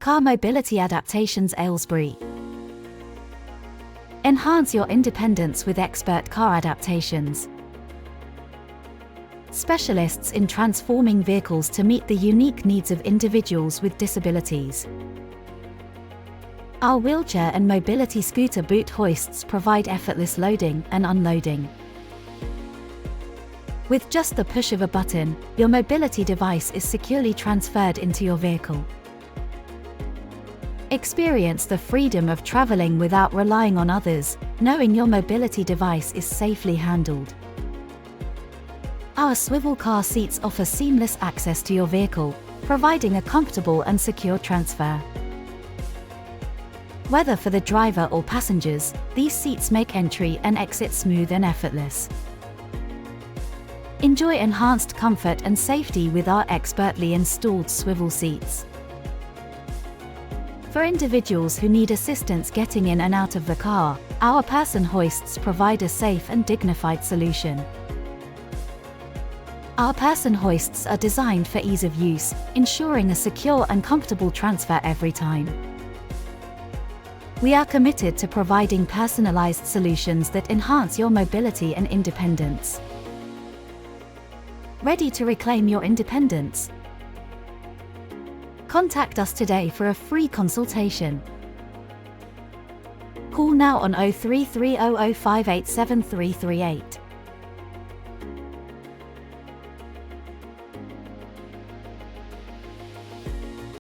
Car Mobility Adaptations Aylesbury. Enhance your independence with Expert Car Adaptations. Specialists in transforming vehicles to meet the unique needs of individuals with disabilities. Our wheelchair and mobility scooter boot hoists provide effortless loading and unloading. With just the push of a button, your mobility device is securely transferred into your vehicle. Experience the freedom of traveling without relying on others, knowing your mobility device is safely handled. Our swivel car seats offer seamless access to your vehicle, providing a comfortable and secure transfer. Whether for the driver or passengers, these seats make entry and exit smooth and effortless. Enjoy enhanced comfort and safety with our expertly installed swivel seats. For individuals who need assistance getting in and out of the car, our person hoists provide a safe and dignified solution. Our person hoists are designed for ease of use, ensuring a secure and comfortable transfer every time. We are committed to providing personalized solutions that enhance your mobility and independence. Ready to reclaim your independence? Contact us today for a free consultation. Call now on 03300587 338.